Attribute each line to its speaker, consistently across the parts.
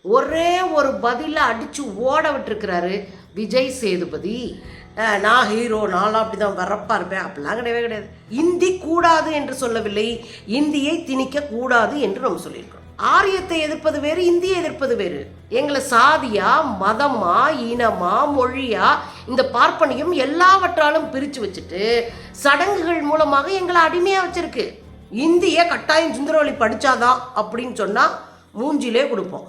Speaker 1: ஒரே ஒரு பதில அடிச்சு ஓட விட்டுருக்கிறாரு விஜய் சேதுபதி. நான் ஹீரோ, நான்லாம் அப்படிதான் வரப்பா இருப்பேன் அப்படிலாம் கிடையவே கிடையாது. இந்தி கூடாது என்று சொல்லவில்லை, இந்தியை திணிக்க கூடாது என்று நம்ம சொல்லியிருக்கோம். ஆரியத்தை எதிர்ப்பது வேறு, இந்தியை எதிர்ப்பது வேறு. எங்களை சாதியா, மதமா, இனமா, மொழியா, இந்த பார்ப்பனியம் எல்லாவற்றாலும் பிரித்து வச்சுட்டு சடங்குகள் மூலமாக எங்களை அடிமையாக வச்சிருக்கு. இந்திய கட்டாயம் சுந்தரவழி படிச்சாதான் அப்படின்னு சொன்னா மூஞ்சிலே கொடுப்போம்.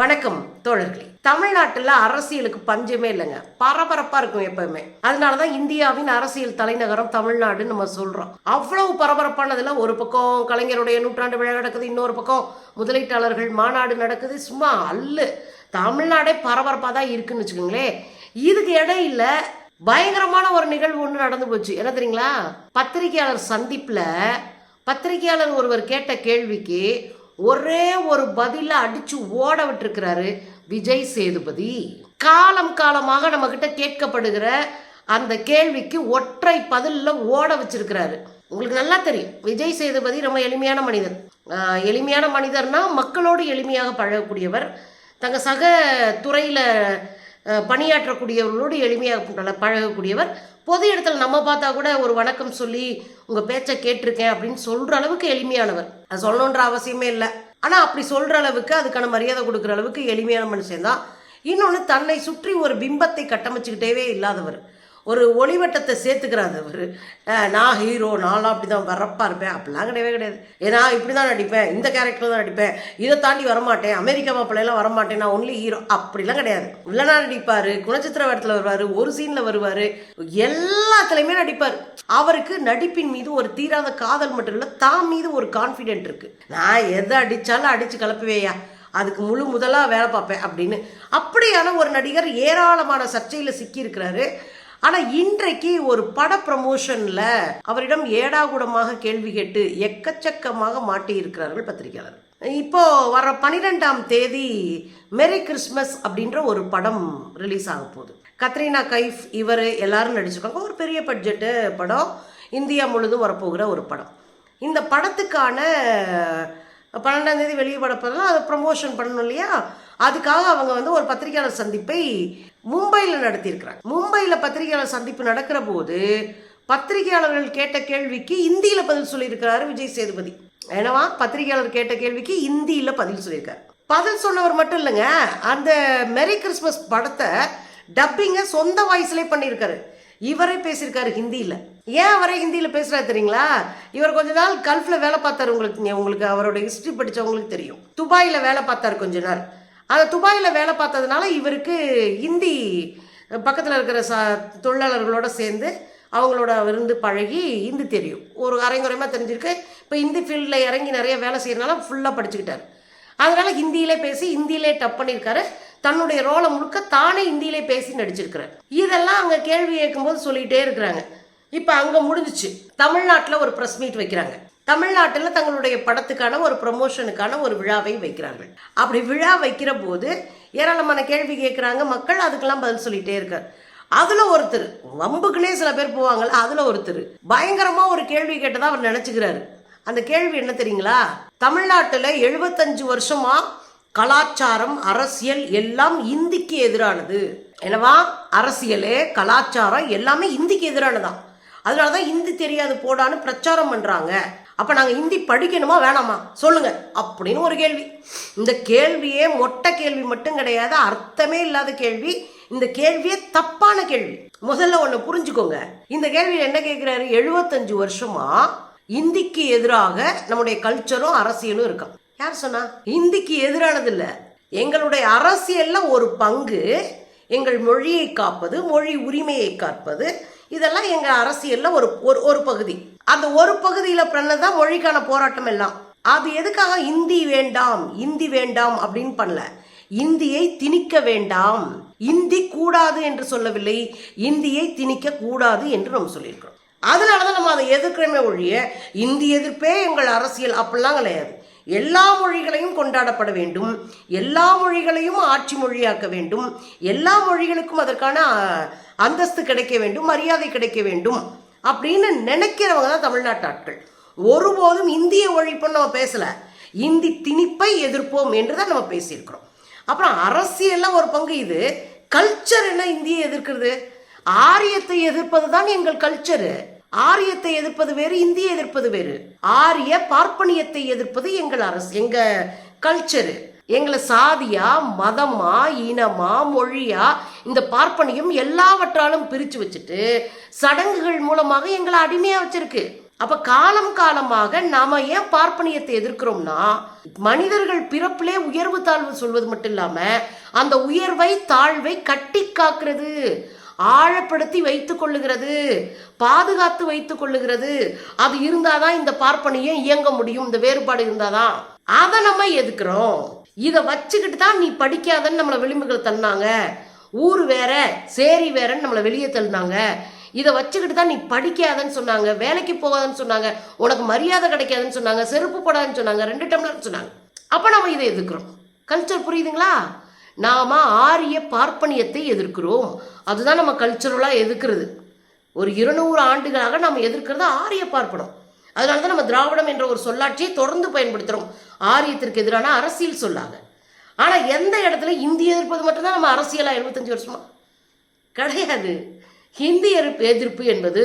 Speaker 1: வணக்கம் தோழர்களே. தமிழ்நாட்டில் அரசியலுக்கு பஞ்சமே இல்லைங்க, பரபரப்பா இருக்கும் எப்பவுமே. அதனாலதான் இந்தியாவின் அரசியல் தலைநகரம் தமிழ்நாடு நம்ம சொல்றோம். அவ்வளவு பரபரப்பானதுல ஒரு பக்கம் கலைஞருடைய நூற்றாண்டு விழா நடக்குது, இன்னொரு பக்கம் முதலீட்டாளர்கள் மாநாடு நடக்குது. சும்மா அல்லு தமிழ்நாடே பரபரப்பா தான் இருக்குன்னு வச்சுக்கோங்களேன். இதுக்கு இடையில பயங்கரமான ஒரு நிகழ்வு ஒன்று நடந்து போச்சு. என்ன தெரியுங்களா? பத்திரிகையாளர் சந்திப்புல பத்திரிகையாளர் ஒருவர் கேட்ட கேள்விக்கு ஒரே ஒரு பதில அடிச்சு ஓட விட்டுருக்கிறாரு விஜய் சேதுபதி. காலம் காலமாக நம்ம கிட்ட கேட்கப்படுகிற அந்த கேள்விக்கு ஒற்றை பதில ஓட வச்சிருக்கிறாரு. உங்களுக்கு நல்லா தெரியும், விஜய் சேதுபதி ரொம்ப எளிமையான மனிதர். எளிமையான மனிதர்னா மக்களோடு எளிமையாக பழகக்கூடியவர், தங்க சக துறையில பணியாற்றக்கூடியவர்களோடு எளிமையாக பழகக்கூடியவர். பொது இடத்துல நம்ம பார்த்தா கூட ஒரு வணக்கம் சொல்லி உங்க பேச்சை கேட்டிருக்கேன் அப்படின்னு சொல்ற அளவுக்கு எளிமையானவர். அது சொல்லணுன்ற அவசியமே இல்லை. ஆனா அப்படி சொல்ற அளவுக்கு, அதுக்கான மரியாதை கொடுக்குற அளவுக்கு எளிமையான மனுஷன் தான். இன்னொன்று, தன்னை சுற்றி ஒரு பிம்பத்தை கட்டமைச்சுக்கிட்டே இல்லாதவர், ஒரு ஒளிவட்டத்தை சேர்த்துக்கிறாதவர். நான் ஹீரோ, நான்லாம் அப்படிதான் வரப்பா இருப்பேன் அப்படிலாம் கிடையவே கிடையாது. ஏன்னா இப்படிதான் நடிப்பேன், இந்த கேரக்டர் தான் நடிப்பேன், இதை தாண்டி வரமாட்டேன், அமெரிக்கா மாப்பிள்ளையெல்லாம் வரமாட்டேன், நான் ஒன்லி ஹீரோ அப்படிலாம் கிடையாது. வில்லனா நடிப்பாரு, குணச்சித்திர வேடத்துல வருவாரு, ஒரு சீன்ல வருவாரு, எல்லாத்துலயுமே நடிப்பாரு. அவருக்கு நடிப்பின் மீது ஒரு தீராத காதல் மட்டும் இல்லை, தான் மீது ஒரு கான்ஃபிடென்ட் இருக்கு. நான் எதை அடிச்சாலும் அடிச்சு கலப்புவேயா, அதுக்கு முழு முதலா வேலை பார்ப்பேன் அப்படின்னு. அப்படியான ஒரு நடிகர் ஏராளமான சர்ச்சையில சிக்கி இருக்கிறாரு. ஆனா இன்றைக்கு ஒரு பட ப்ரமோஷன்ல அவரிடம் ஏடாகூடமாக கேள்வி கேட்டு எக்கச்சக்கமாக மாட்டி இருக்கிறார்கள் பத்திரிகையாளர். இப்போ வர 12ஆம் தேதி மேரி கிறிஸ்மஸ் அப்படின்ற ஒரு படம் ரிலீஸ் ஆக போகுது. கத்ரீனா கைஃப் இவர் எல்லாரும் நடிச்சிருக்காங்க. ஒரு பெரிய பட்ஜெட்டு படம், இந்தியா முழுதும் வரப்போகிற ஒரு படம். இந்த படத்துக்கான 12ஆம் தேதி வெளியே படப்பதெல்லாம் அதை ப்ரமோஷன் பண்ணணும் இல்லையா? அதுக்காக அவங்க ஒரு பத்திரிகையாளர் சந்திப்பை மும்பையில் நடத்தியிருக்கிறாங்க. மும்பையில் பத்திரிகையாளர் சந்திப்பு நடக்கிற போது பத்திரிகையாளர்கள் கேட்ட கேள்விக்கு இந்தியில பதில் சொல்லியிருக்கிறாரு விஜய் சேதுபதி. என்னவா, பத்திரிகையாளர் கேட்ட கேள்விக்கு இந்தியில பதில் சொல்லியிருக்காரு. பதில் சொன்னவர் மட்டும் இல்லைங்க, அந்த மேரி கிறிஸ்மஸ் படத்தை டப்பிங்க சொந்த வாய்ஸ்லேயே பண்ணியிருக்காரு. இவரே பேசியிருக்காரு ஹிந்தியில். ஏன் அவரே ஹிந்தியில் பேசுகிறாரு தெரியுங்களா? இவர் கொஞ்ச நாள் கல்ஃபில் வேலை பார்த்தாரு. உங்களுக்கு அவரோட ஹிஸ்ட்ரி படித்தவங்களுக்கு தெரியும். துபாயில் வேலை பார்த்தாரு கொஞ்ச நாள். அந்த துபாயில் வேலை பார்த்ததுனால இவருக்கு ஹிந்தி பக்கத்தில் இருக்கிற தொழிலாளர்களோட சேர்ந்து அவங்களோட இருந்து பழகி ஹிந்தி தெரியும். ஒரு அரைங்குறையமாக தெரிஞ்சிருக்கு. இப்போ ஹிந்தி ஃபீல்டில் இறங்கி நிறைய வேலை செய்யறதுனால ஃபுல்லாக படிச்சுக்கிட்டாரு. அதனால ஹிந்தியிலே பேசி ஹிந்தியிலே டப் பண்ணியிருக்காரு. தன்னுடைய ரோலை முழுக்க தானே ஹிந்தியிலே பேசி நடிச்சிருக்கிறார். இதெல்லாம் அங்கே கேள்வி கேட்கும்போது சொல்லிகிட்டே இருக்கிறாங்க. இப்போ அங்கே முடிஞ்சிச்சு. தமிழ்நாட்டில் ஒரு ப்ரெஸ் மீட் வைக்கிறாங்க. தமிழ்நாட்டில் தங்களுடைய படத்துக்கான ஒரு ப்ரமோஷனுக்கான ஒரு விழாவை வைக்கிறார்கள். அப்படி விழா வைக்கிற போது ஏராளமான கேள்வி கேட்குறாங்க மக்கள். அதுக்கெல்லாம் பதில் சொல்லிகிட்டே இருக்கார். அதில் ஒருத்தர், வம்புக்குன்னே சில பேர் போவாங்கள்ல, அதில் ஒருத்தர் பயங்கரமாக ஒரு கேள்வி கேட்டதாக அவர் நினச்சிக்கிறாரு. அந்த கேள்வி என்ன தெரியுங்களா? தமிழ்நாட்டில் 75 வருஷமா கலாச்சாரம், அரசியல் எல்லாம் இந்திக்கு எதிரானது. என்னவா, அரசியலே கலாச்சாரம் எல்லாமே இந்திக்கு எதிரானதான். அதனாலதான் இந்தி தெரியாது போடான்னு பிரச்சாரம் பண்றாங்க. அப்ப நாங்க இந்தி படிக்கணுமா வேணாமா சொல்லுங்க அப்படின்னு ஒரு கேள்வி. இந்த கேள்வியே மொட்டை கேள்வி மட்டும் கிடையாது, அர்த்தமே இல்லாத கேள்வி. இந்த கேள்வியே தப்பான கேள்வி. முதல்ல ஒண்ணு புரிஞ்சுக்கோங்க. இந்த கேள்வியில் என்ன கேட்கிறாரு? 75 வருஷமா இந்திக்கு எதிராக நம்முடைய கல்ச்சரும் அரசியலும் இருக்கான். யார் சொன்னா? இந்திக்கு எதிரானது இல்ல, எங்களுடைய அரசியல்ல ஒரு பங்கு எங்கள் மொழியை காப்பது, மொழி உரிமையை காப்பது, இதெல்லாம் எங்க அரசியல்ல ஒரு பகுதி. அந்த ஒரு பகுதியில பண்ணதான் மொழிக்கான போராட்டம் எல்லாம். அது எதுக்காக இந்தி வேண்டாம் இந்தி வேண்டாம் அப்படின்னு பண்ணல, இந்தியை திணிக்க வேண்டாம், இந்தி கூடாது என்று சொல்லவில்லை, இந்தியை திணிக்க கூடாது என்று நம்ம சொல்லியிருக்கிறோம். அதனாலதான் நம்ம அதை எதிர்க்கிறோமே ஒழிய இந்தி எதிர்ப்பே எங்கள் அரசியல் அப்படிலாம் கிடையாது. எல்லா மொழிகளையும் கொண்டாடப்பட வேண்டும், எல்லா மொழிகளையும் ஆட்சி மொழியாக்க வேண்டும், எல்லா மொழிகளுக்கும் அதற்கான அந்தஸ்து கிடைக்க வேண்டும், மரியாதை கிடைக்க வேண்டும் அப்படின்னு நினைக்கிறவங்க தான் தமிழ்நாட்டு ஆட்கள். ஒருபோதும் இந்திய ஒழிப்புன்னு நம்ம பேசல, இந்தி திணிப்பை எதிர்ப்போம் என்று தான் நம்ம பேசியிருக்கிறோம். அப்புறம் அரசியல்ல ஒரு பங்கு இது. கல்ச்சர் என்ன இந்தியை எதிர்க்கிறது? ஆரியத்தை எதிர்ப்பது தான் எங்கள் கல்ச்சரு. ஆரியத்தை எதிர்ப்பது வேறு, இந்தியை எதிர்ப்பது வேறு. ஆரிய பார்ப்பனியத்தை எதிர்ப்பது எங்கள் அரசு, எங்க கல்ச்சரு. எங்களை சாதியா, மதமா, இனமா, மொழியா, இந்த பார்ப்பனியம் எல்லாவற்றாலும் பிரிச்சு வச்சுட்டு சடங்குகள் மூலமாக எங்களை அடிமையா வச்சிருக்கு. அப்ப காலம் காலமாக நாம ஏன் பார்ப்பனியத்தை எதிர்க்கிறோம்னா, மனிதர்கள் பிறப்பிலே உயர்வு தாழ்வு சொல்வது மட்டும் இல்லாம அந்த உயர்வை தாழ்வை கட்டி காக்கிறது, ஆழப்படுத்தி வைத்துக் கொள்ளுகிறது, பாதுகாத்து வைத்துக் கொள்ளுகிறது. அது இருந்தாதான் இந்த பார்ப்பனியம் இயங்க முடியும். இந்த வேறுபாடு இருந்தாதான். அதை நம்ம எதுக்குறோம். இதை வச்சுக்கிட்டு தான் நீ படிக்காதன்னு நம்மளை விளிம்புகள் தள்ளினாங்க, ஊர் வேற சேரி வேறன்னு நம்மளை வெளியே தள்ளினாங்க. இதை வச்சுக்கிட்டு தான் நீ படிக்காதன்னு சொன்னாங்க, வேலைக்கு போகாதன்னு சொன்னாங்க, உனக்கு மரியாதை கிடைக்காதுன்னு சொன்னாங்க, செருப்பு போடாதுன்னு சொன்னாங்க, 2 டம்ளர் சொன்னாங்க. அப்போ நம்ம இதை எதிர்க்கிறோம். கல்ச்சர் புரியுதுங்களா? நாம ஆரிய பார்ப்பனியத்தை எதிர்க்கிறோம். அதுதான் நம்ம கல்ச்சரலாக எதிர்க்கிறது. ஒரு 200 ஆண்டுகளாக நம்ம எதிர்க்கிறது ஆரிய பார்ப்பனம். அதனால தான் நம்ம திராவிடம் என்ற ஒரு சொல்லாட்சியை தொடர்ந்து பயன்படுத்துகிறோம், ஆரியத்திற்கு எதிரான அரசியல் சொல்லாங்க. ஆனால் எந்த இடத்துல இந்தி எதிர்ப்பது மட்டும்தான் நம்ம அரசியலாக 75 வருஷமா கிடையாது. ஹிந்தி எதிர்ப்பு என்பது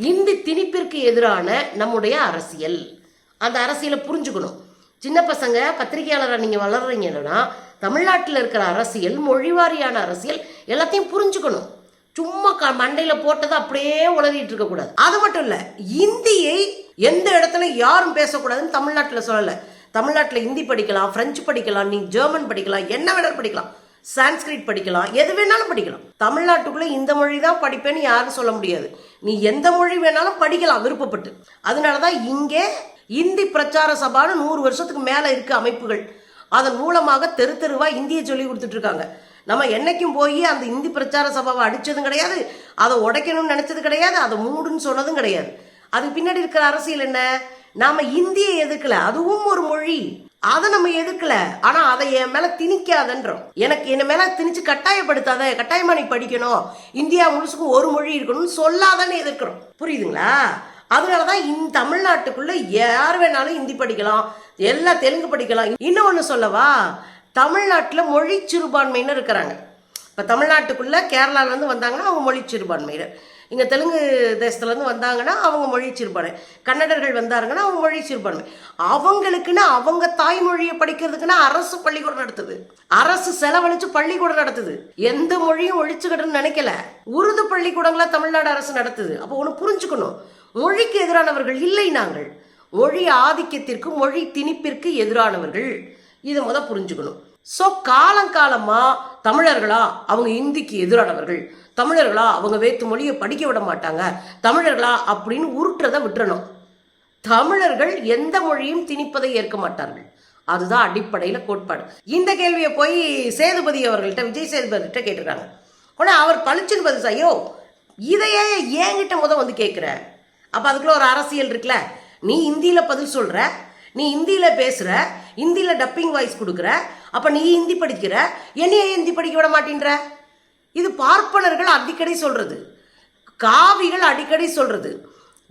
Speaker 1: இந்தி திணிப்பிற்கு எதிரான நம்முடைய அரசியல். அந்த அரசியலை புரிஞ்சுக்கணும். சின்ன பசங்க பத்திரிகையாளராக நீங்கள் வளர்றீங்கன்னா தமிழ்நாட்டில் இருக்கிற அரசியல், மொழிவாரியான அரசியல் எல்லாத்தையும் புரிஞ்சுக்கணும். சும்மா மண்டையில் போட்டதை அப்படியே உளறிட்டு இருக்கக்கூடாது. அது மட்டும் இல்லை, இந்தியை எந்த இடத்துல யாரும் பேசக்கூடாதுன்னு தமிழ்நாட்டில் சொல்லலை. தமிழ்நாட்டில் ஹிந்தி படிக்கலாம், பிரெஞ்சு படிக்கலாம், நீ ஜெர்மன் படிக்கலாம், என்ன வேணாலும் படிக்கலாம், சான்ஸ்கிரிட் படிக்கலாம், எது வேணாலும் படிக்கலாம். தமிழ்நாட்டுக்குள்ளே இந்த மொழி தான் படிப்பேன்னு யாரும் சொல்ல முடியாது. நீ எந்த மொழி வேணாலும் படிக்கலாம் விருப்பப்பட்டு. அதனால தான் இங்கே இந்தி பிரச்சார சபான்னு 100 வருஷத்துக்கு மேலே இருக்கு அமைப்புகள். அதன் மூலமாக தெரு தெருவாக இந்தியை சொல்லி கொடுத்துட்டு இருக்காங்க. நம்ம என்னைக்கும் போய் அந்த இந்தி பிரச்சார சபாவை அடித்ததும் கிடையாது, அதை உடைக்கணும்னு நினச்சது கிடையாது, அதை மூடுன்னு சொன்னதும் கிடையாது. அதுக்கு பின்னாடி இருக்கிற அரசியல் என்ன? நாம இந்தியை எதிர்க்கல, அதுவும் ஒரு மொழி, அதை நம்ம எதிர்க்கல. ஆனா அதை என் மேல திணிக்காதன்றோம். எனக்கு என்ன மேல திணிச்சு கட்டாயப்படுத்தாத, கட்டாயமா நீ படிக்கணும், இந்தியா முழுசுக்கும் ஒரு மொழி இருக்கணும்னு சொல்லாதானே எதிர்க்கிறோம். புரியுதுங்களா? அதனாலதான் இந்த தமிழ்நாட்டுக்குள்ள யார் வேணாலும் ஹிந்தி படிக்கலாம், எல்லா தெலுங்கு படிக்கலாம். இன்னொன்னு சொல்லவா, தமிழ்நாட்டில் மொழி சிறுபான்மையினர் இருக்கிறாங்க. இப்போ தமிழ்நாட்டுக்குள்ள கேரளாலேருந்து வந்தாங்கன்னா அவங்க மொழி சிறுபான்மையினர், இங்கே தெலுங்கு தேசத்துலேருந்து வந்தாங்கன்னா அவங்க மொழி சிறுபான்மை, கன்னடர்கள் வந்தாருங்கன்னா அவங்க மொழி சிறுபான்மை. அவங்களுக்குன்னு அவங்க தாய்மொழியை படிக்கிறதுக்குன்னா அரசு பள்ளிக்கூடம் நடத்துது, அரசு செலவழிச்சு பள்ளிக்கூடம் நடத்துது. எந்த மொழியும் ஒழிச்சுக்கிட்டுன்னு நினைக்கல, உருது பள்ளிக்கூடங்களா தமிழ்நாடு அரசு நடத்துது. அப்போ ஒன்று புரிஞ்சுக்கணும், மொழிக்கு எதிரானவர்கள் இல்லை நாங்கள், மொழி ஆதிக்கத்திற்கு மொழி திணிப்பிற்கு எதிரானவர்கள். இதை புரிஞ்சுக்கணும். ஸோ காலங்காலமா தமிழர்களா அவங்க இந்திக்கு எதிரானவர்கள், தமிழர்களா அவங்க வேற்று மொழியை படிக்க விட மாட்டாங்க, தமிழர்களா அப்படின்னு உருட்டுறதை விட்டுறணும். தமிழர்கள் எந்த மொழியும் திணிப்பதை ஏற்க மாட்டார்கள். அதுதான் அடிப்படையில் கோட்பாடு. இந்த கேள்வியை போய் சேதுபதி அவர்கள்ட்ட, விஜய் சேதுபதிகிட்ட கேட்டிருக்காங்க. உடனே அவர் பளிச்சுன்னு பதில், ஐயோ இதையே என்கிட்ட வந்து கேட்குற, அப்போ அதுக்குள்ள ஒரு அரசியல் இருக்குல்ல, நீ இந்தியில் பதில் சொல்கிற, நீ ஹிந்தியில் பேசுகிற, ஹிந்தியில் டப்பிங் வாய்ஸ் கொடுக்குற, அப்போ நீ ஹிந்தி படிக்கிற, என்னையே ஹிந்தி படிக்க விட மாட்டேன்ற. இது பார்ப்பனர்கள் அடிக்கடி சொல்கிறது, காவிகள் அடிக்கடி சொல்கிறது.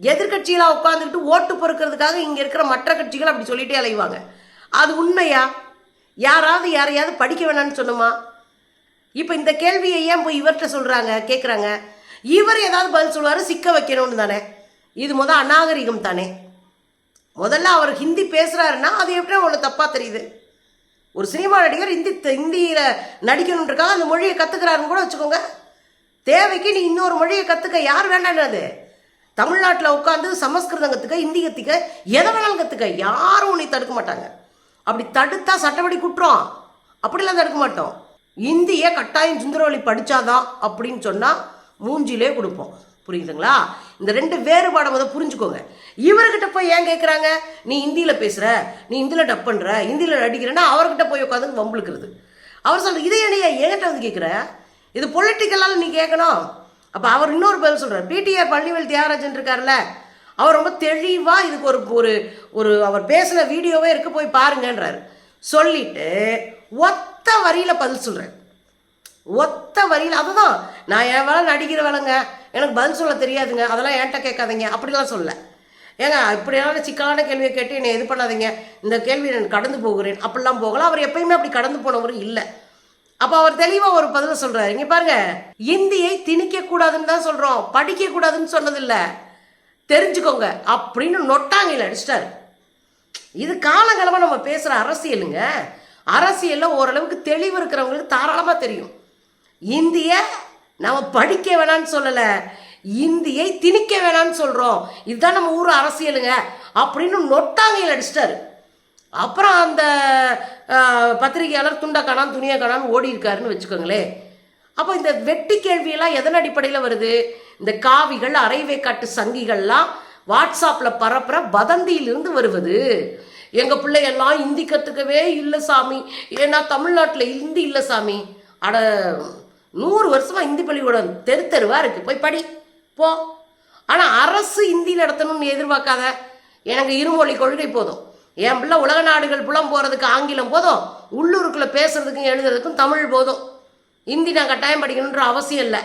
Speaker 1: எதிர்கட்சிகளாக உட்காந்துக்கிட்டு ஓட்டு பொறுக்கிறதுக்காக இங்கே இருக்கிற மற்ற கட்சிகள் அப்படி சொல்லிட்டே அலைவாங்க. அது உண்மையா? யாராவது யாரையாவது படிக்க வேணான்னு சொன்னோமா? இப்போ இந்த கேள்வியை ஏன் போய் இவர்கிட்ட சொல்கிறாங்க, கேட்குறாங்க? இவர் ஏதாவது பதில் சொல்லுவார், சிக்க வைக்கணும்னு தானே. இது அநாகரிகம் தானே. முதல்ல அவர் ஹிந்தி பேசுகிறாருன்னா அது எப்படி உங்களுக்கு தப்பாக தெரியுது? ஒரு சினிமா நடிகர் ஹிந்தியில் நடிக்கணுன்றக்காக அந்த மொழியை கற்றுக்கிறாருன்னு கூட வச்சுக்கோங்க. தேவைக்கு நீ இன்னொரு மொழியை கற்றுக்க, யார் வேண்டான்னு. தமிழ்நாட்டில் உட்காந்து சமஸ்கிருதம் கற்றுக்க, ஹிந்தி கற்றுக்க, எதை வேணாலும் கற்றுக்க, யாரும் உன்னை தடுக்க மாட்டாங்க. அப்படி தடுத்தா சட்டப்படி குற்றம், அப்படிலாம் தடுக்க மாட்டோம். இந்தியை கட்டாயம் சுந்தரவழி படித்தாதான் அப்படின்னு சொன்னால் மூஞ்சிலே கொடுப்போம். புரியுதுங்களா? இந்த 2 வேறுபாடை புரிஞ்சுக்கோங்க. இவர்கிட்ட போய் ஏன் கேட்குறாங்க, நீ ஹிந்தியில் பேசுகிற, நீ ஹிந்தியில் டப் பண்ணுற, ஹிந்தியில் நடிக்கிறேன்னா அவர்கிட்ட போய் உட்காந்து வம்புழுக்கிறது. அவர் சொல்கிற இதே என்னையா என்கிட்ட கேட்குற, இது பொலிட்டிக்கலால் நீ கேட்கணும். அப்போ அவர் இன்னொரு பதில் சொல்கிறார். பிடிஆர் பழனிவேல் தியாகராஜன் இருக்கார்ல, அவர் ரொம்ப தெளிவாக இதுக்கு ஒரு ஒரு ஒரு அவர் பேசின வீடியோவே இருக்க, போய் பாருங்கன்றாரு. சொல்லிட்டு ஒத்த வரியில் பதில் சொல்கிறேன். ஒத்த வரியில் அதுதான், நான் என் வேலை நடிக்கிற வேலைங்க, எனக்கு பதில் சொல்ல தெரியாதுங்க, அதெல்லாம் என்கிட்ட கேட்காதீங்க அப்படிலாம் சொல்ல. ஏங்க இப்படியான சிக்கலான கேள்வியை கேட்டு என்னை இது பண்ணாதீங்க, இந்த கேள்வியை நான் கடந்து போகிறேன் அப்படிலாம் போகலாம். அவர் எப்பயுமே அப்படி கடந்து போனவர் இல்லை. அப்போ அவர் தெளிவாக ஒரு பதில் சொல்கிறார். இங்கே பாருங்க, இந்தியை திணிக்கக்கூடாதுன்னு தான் சொல்கிறோம், படிக்கக்கூடாதுன்னு சொன்னதில்லை, தெரிஞ்சுக்கோங்க அப்படின்னு நொட்டாங்கையில் அடிச்சிட்டாரு. இது காலங்காலமாக நம்ம பேசுகிற அரசியலுங்க. அரசியலில் ஓரளவுக்கு தெளிவு இருக்கிறவங்களுக்கு தாராளமாக தெரியும். இந்திய நம்ம படிக்க வேணான்னு சொல்லலை, இந்தியை திணிக்க வேணான்னு சொல்கிறோம், இதுதான் நம்ம ஊர் அரசியலுங்க அப்படின்னு நொட்டாங்கையில் அடிச்சிட்டாரு. அப்புறம் அந்த பத்திரிகையாளர் துண்டக்கானான் துணியக்கானான்னு ஓடி இருக்காருன்னு வச்சுக்கோங்களேன். அப்போ இந்த வெட்டி கேள்வியெல்லாம் எதன் அடிப்படையில் வருது? இந்த காவிகள் அரைவேக்காட்டு சங்கிகள்லாம் வாட்ஸ்அப்பில் பரப்புற வதந்தியிலிருந்து வருவது. எங்கள் பிள்ளையெல்லாம் ஹிந்தி கற்றுக்கவே இல்லை சாமி, ஏன்னா தமிழ்நாட்டில் ஹிந்தி இல்லை சாமி. அட 100 வருஷமாக ஹிந்தி பள்ளிக்கூடம் தெரு தெருவாக இருக்குது, போய் படி போ. ஆனால் அரசு ஹிந்தி நடத்தணும்னு எதிர்பார்க்காத. எனக்கு இருமொழி கொள்கை போதும், என் பிள்ளை உலக நாடுகள் புலம் போகிறதுக்கு ஆங்கிலம் போதும், உள்ளூருக்குள்ளே பேசுகிறதுக்கும் எழுதுறதுக்கும் தமிழ் போதும், ஹிந்தி நான் கட்டாயம் படிக்கணுன்ற அவசியம் இல்லை.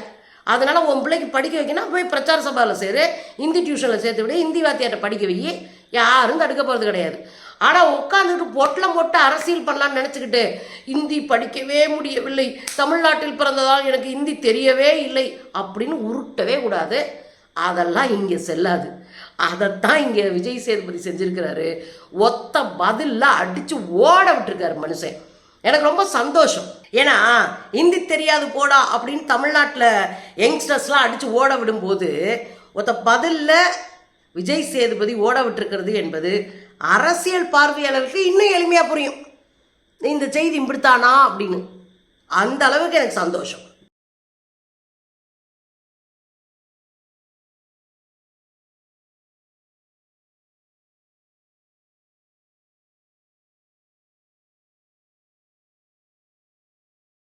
Speaker 1: அதனால் உன் பிள்ளைக்கு படிக்க வைக்கணும், போய் பிரச்சார சபாவில் சேரு, ஹிந்தி டியூஷனில் சேர்த்து விட, ஹிந்தி வாத்தியார்ட்ட படிக்க வை, யாரும் தடுக்க போகிறது கிடையாது. ஆனால் உட்காந்துட்டு பொட்டலம் போட்டு அரசியல் பண்ணலான்னு நினச்சிக்கிட்டு ஹிந்தி படிக்கவே முடியவில்லை, தமிழ்நாட்டில் பிறந்ததால் எனக்கு ஹிந்தி தெரியவே இல்லை அப்படின்னு உருட்டவே கூடாது. அதெல்லாம் இங்கே செல்லாது. அதைத்தான் இங்கே விஜய் சேதுபதி செஞ்சுருக்கிறாரு. ஒத்த பதிலில் அடித்து ஓட விட்டுருக்காரு மனுஷன். எனக்கு ரொம்ப சந்தோஷம். ஏன்னா ஹிந்தி தெரியாது போடா அப்படின்னு தமிழ்நாட்டில் யங்ஸ்டர்ஸ்லாம் அடித்து ஓட விடும்போது ஒத்த பதிலில் விஜய் சேதுபதி ஓட விட்டுருக்கிறது என்பது அரசியல் பார்வையாளருக்கு இன்னும் எளிமையாக புரியும், இந்த செய்தி இப்படித்தானா அப்படின்னு. அந்த அளவுக்கு எனக்கு சந்தோஷம்.